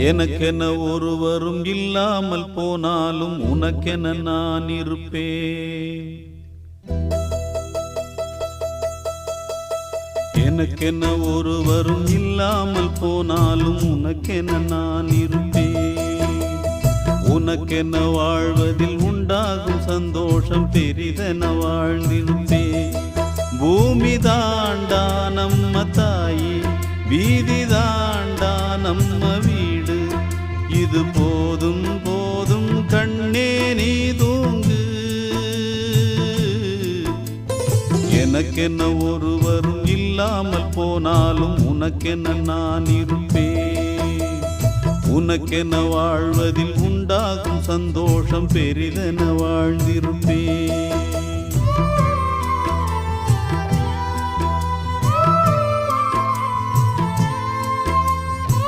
எனக்கென ஒருவரும் இல்லாமல் போனாலும் உனக்கென நான் இருப்பேன். எனக்கென ஒருவரும் இல்லாமல் போனாலும் உனக்கென நான் இருப்பேன். உனக்கென வாழ்வதில் உண்டாகும் சந்தோஷம் பெரிதென வாழ்ந்திருப்பேன். பூமி தாண்டா நம்ம தாயி, வீதி தாண்டா நம்ம வீடு. இது போதும் போதும் கண்ணே நீ தூங்கு. எனக்கென்ன ஒருவரும் இல்லாமல் போனாலும் உனக்கென்ன நான் இருப்பேன். உனக்கென்ன வாழ்வதில் உண்டாகும் சந்தோஷம் பெரிதென வாழ்ந்திருப்பேன்.